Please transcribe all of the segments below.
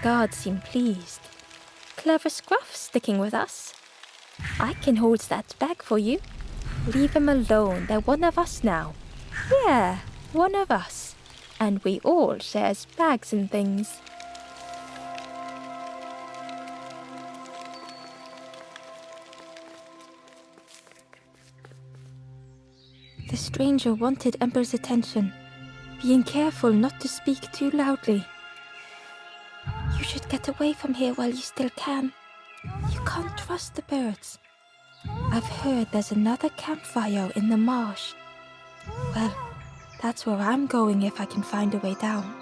guards seem pleased. Clever Scruff sticking with us. I can hold that bag for you. Leave him alone, they're one of us now. Yeah, one of us. And we all shares bags and things. The stranger wanted Ember's attention, being careful not to speak too loudly. You should get away from here while you still can. You can't trust the birds. I've heard there's another campfire in the marsh. Well, that's where I'm going if I can find a way down.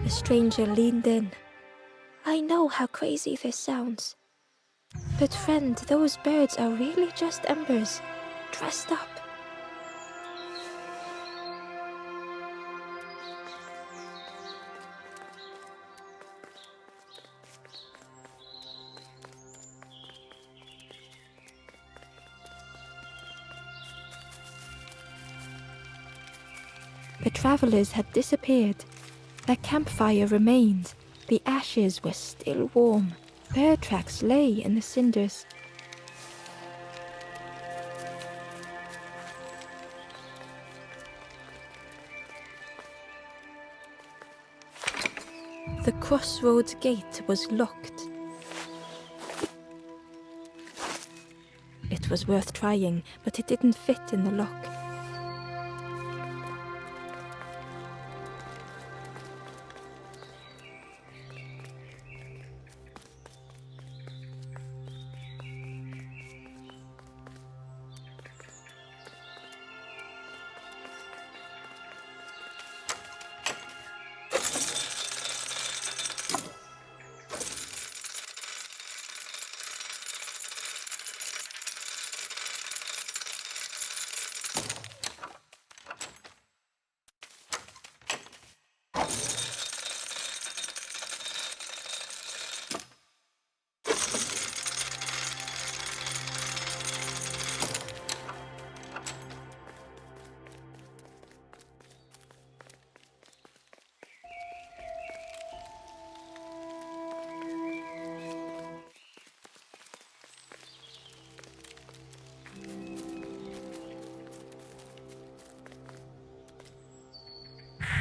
The stranger leaned in. I know how crazy this sounds. But friend, those birds are really just embers, dressed up. The travelers had disappeared. Their campfire remained. The ashes were still warm. Bird tracks lay in the cinders. The crossroads gate was locked. It was worth trying, but it didn't fit in the lock.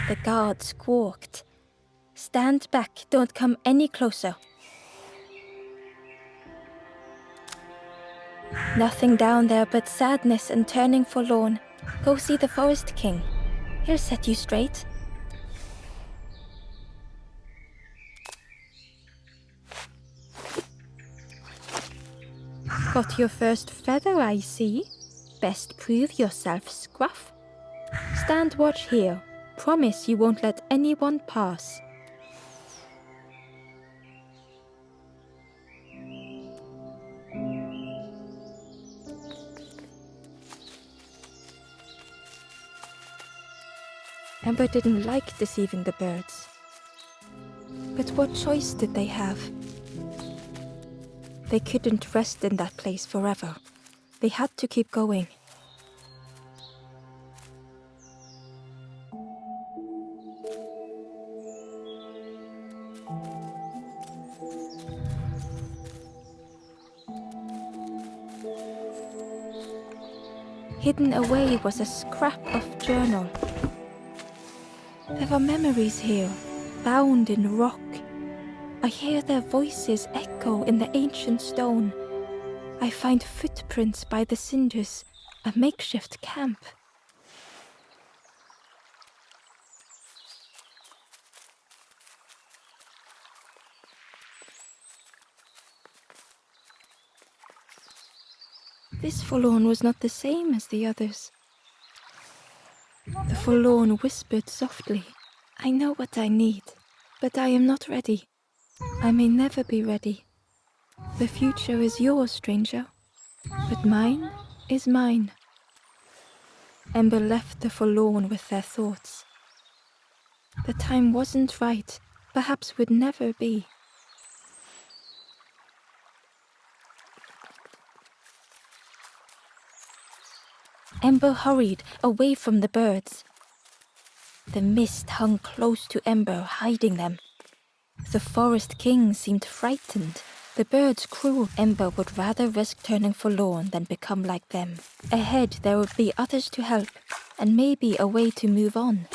The guard squawked. Stand back, don't come any closer. Nothing down there but sadness and turning forlorn. Go see the Forest King. He'll set you straight. Got your first feather, I see. Best prove yourself, Scruff. Stand watch here. Promise you won't let anyone pass. Ember didn't like deceiving the birds. But what choice did they have? They couldn't rest in that place forever. They had to keep going. Hidden away was a scrap of journal. There are memories here, bound in rock. I hear their voices echo in the ancient stone. I find footprints by the cinders, a makeshift camp. This forlorn was not the same as the others. The forlorn whispered softly, I know what I need, but I am not ready. I may never be ready. The future is yours, stranger, but mine is mine. Ember left the forlorn with their thoughts. The time wasn't right, perhaps would never be. Ember hurried away from the birds. The mist hung close to Ember, hiding them. The forest king seemed frightened. The birds' crew. Ember would rather risk turning forlorn than become like them. Ahead there would be others to help, and maybe a way to move on.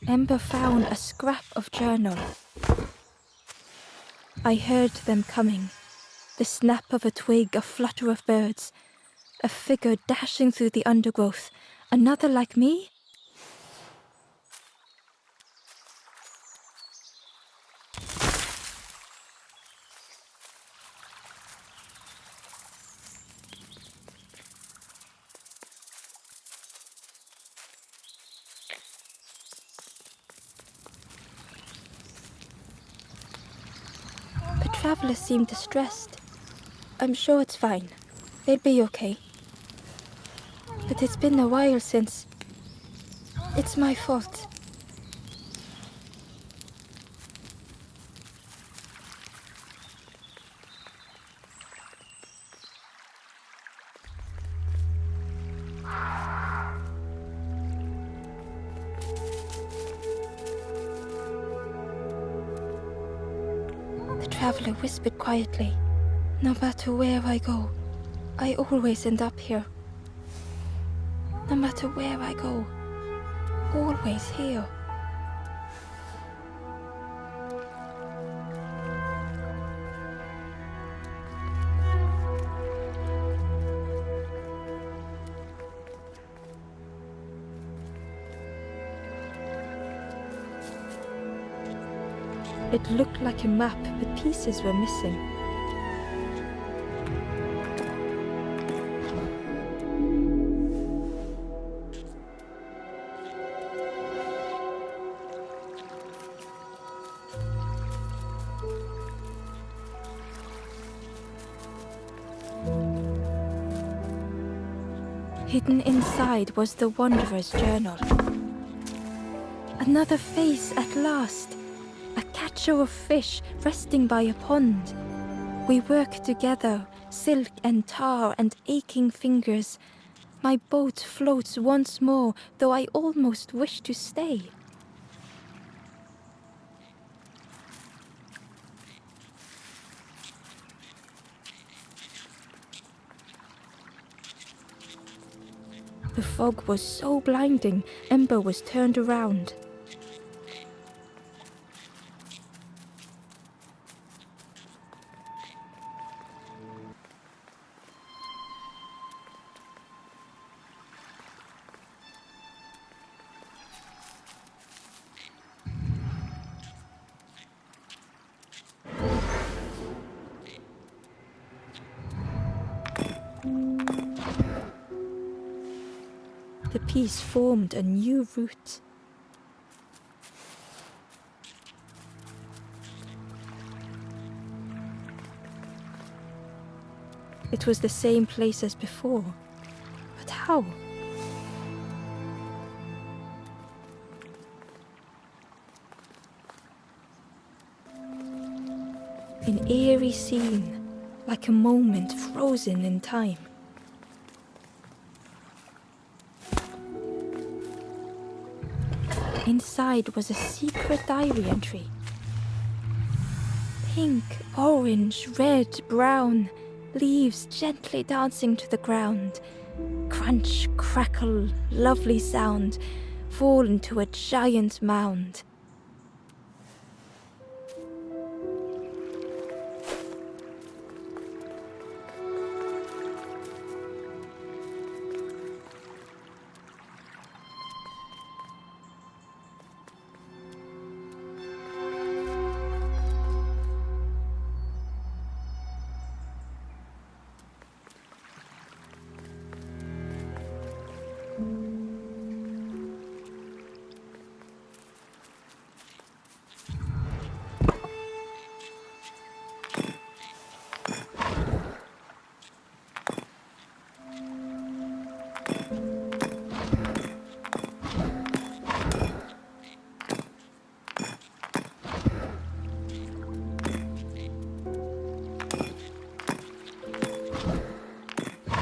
Ember found a scrap of journal. I heard them coming. The snap of a twig, a flutter of birds, a figure dashing through the undergrowth. Another like me? The travelers seem distressed. I'm sure it's fine. They'll be okay. But it's been a while since... It's my fault. The traveler whispered quietly. No matter where I go, I always end up here. No matter where I go, always here. It looked like a map, but pieces were missing. Hidden inside was the Wanderer's journal. Another face at last. A catcher of fish resting by a pond. We work together, silk and tar and aching fingers. My boat floats once more, though I almost wish to stay. The fog was so blinding, Ember was turned around. The piece formed a new route. It was the same place as before, but how? An eerie scene, like a moment frozen in time. Inside was a secret diary entry. Pink, orange, red, brown, leaves gently dancing to the ground. Crunch, crackle, lovely sound, fall into a giant mound.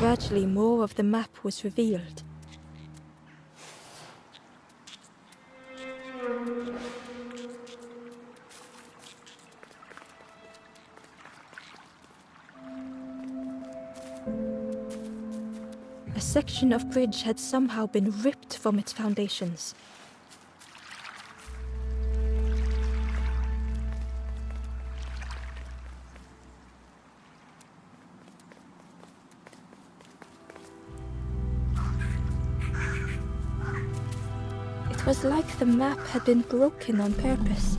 Gradually, more of the map was revealed. A section of bridge had somehow been ripped from its foundations. It was like the map had been broken on purpose.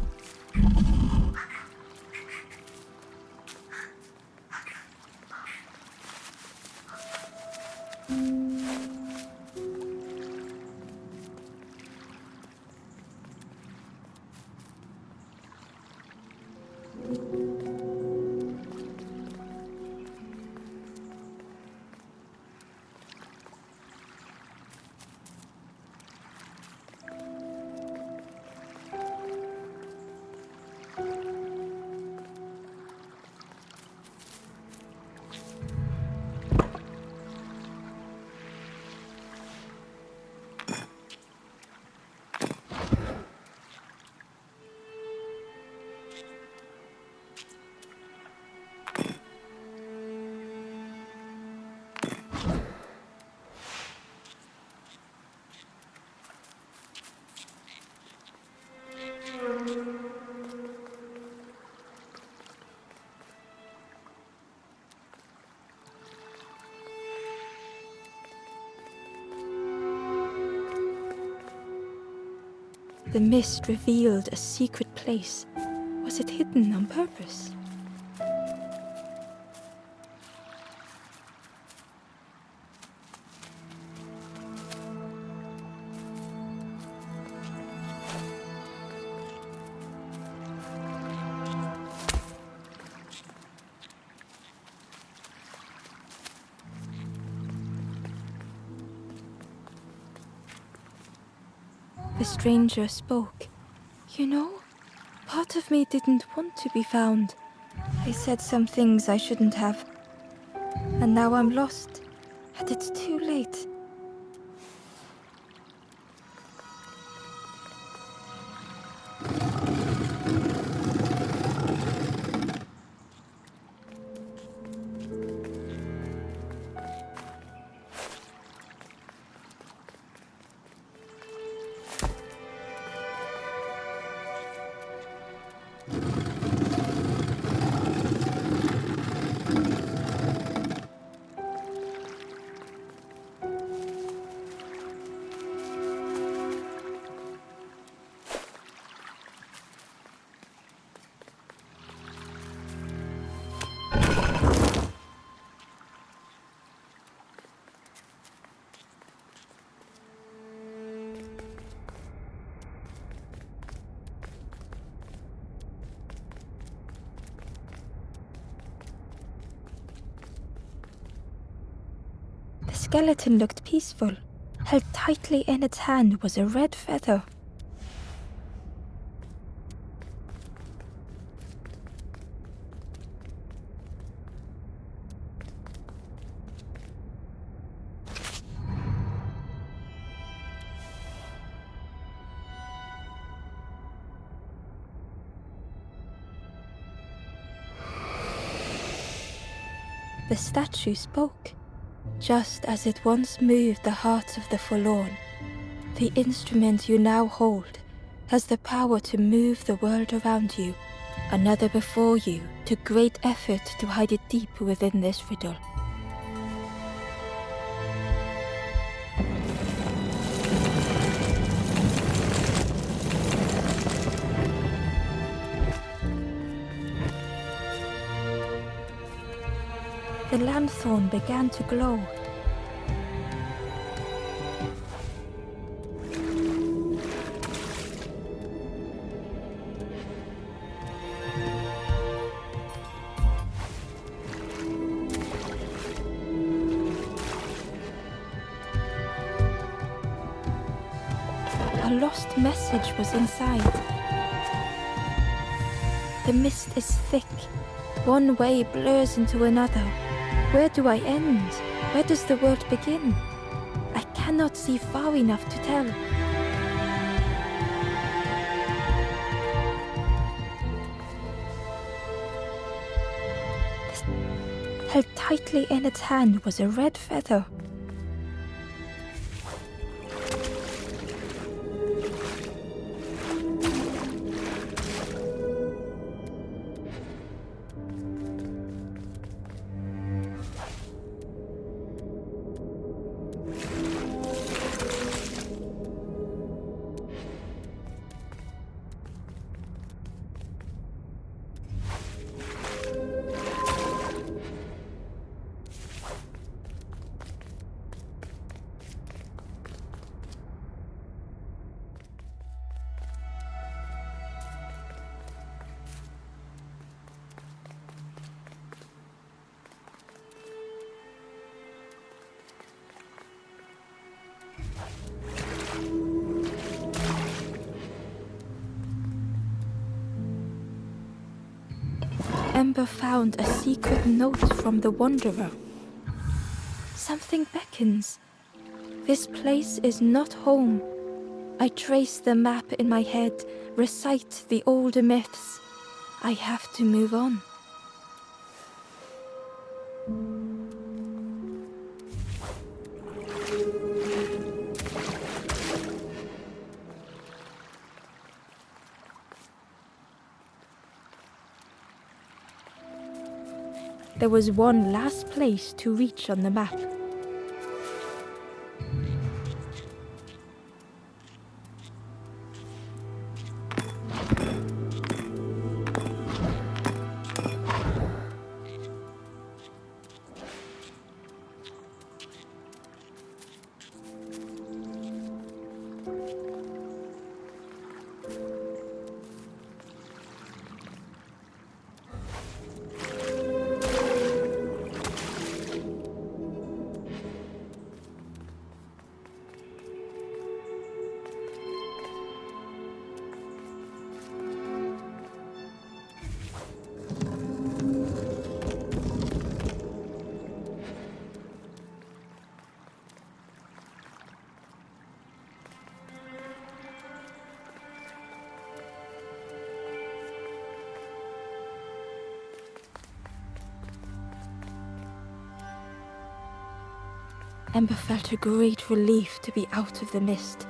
The mist revealed a secret place. Was it hidden on purpose? The stranger spoke. You know, part of me didn't want to be found. I said some things I shouldn't have. And now I'm lost. And it's too late. The skeleton looked peaceful. Held tightly in its hand was a red feather. The statue spoke. Just as it once moved the hearts of the forlorn, the instrument you now hold has the power to move the world around you, another before you, to great effort to hide it deep within this riddle. The lanthorn began to glow. A lost message was inside. The mist is thick. One way blurs into another. Where do I end? Where does the world begin? I cannot see far enough to tell. Held tightly in its hand was a red feather. Ember found a secret note from the Wanderer. Something beckons. This place is not home. I trace the map in my head, recite the older myths. I have to move on. There was one last place to reach on the map. Ember felt a great relief to be out of the mist.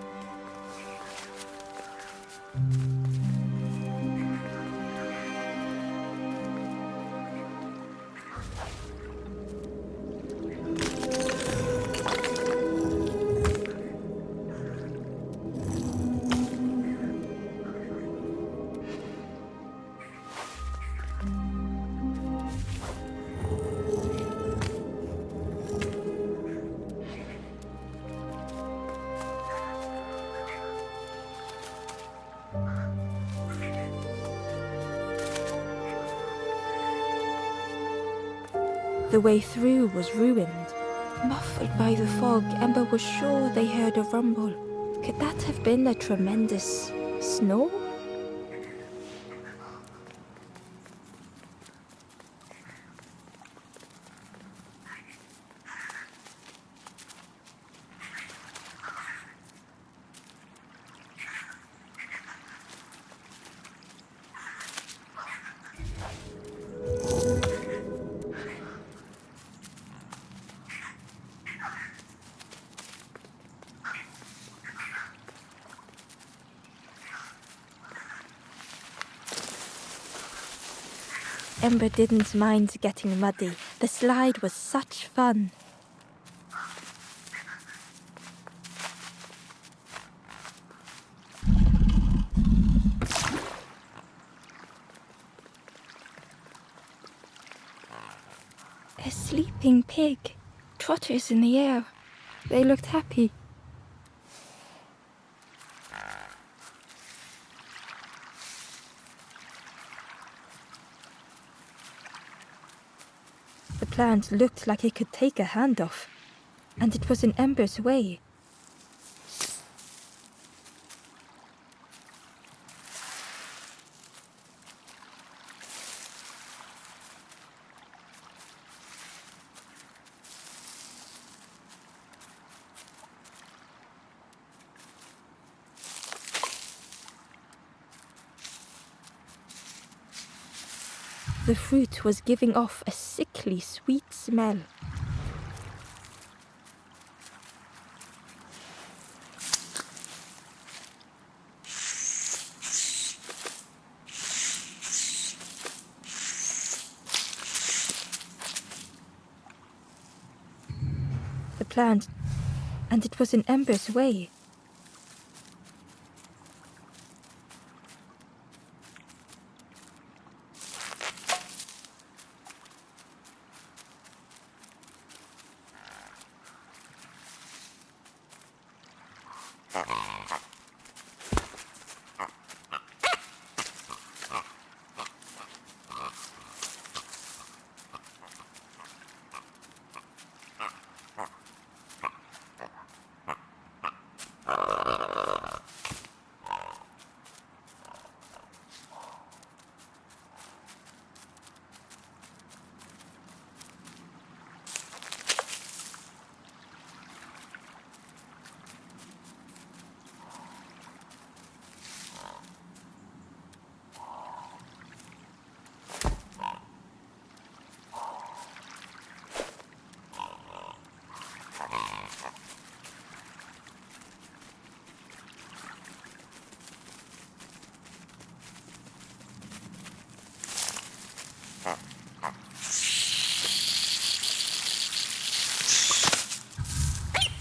The way through was ruined. Muffled by the fog, Ember was sure they heard a rumble. Could that have been a tremendous snow? Ember didn't mind getting muddy. The slide was such fun. A sleeping pig. Trotters in the air. They looked happy. The plant looked like it could take a hand off, and it was in Ember's way. The fruit was giving off a sickly sweet smell. The plant, and it was in Ember's way.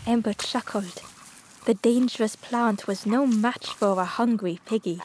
Ember chuckled. The dangerous plant was no match for a hungry piggy.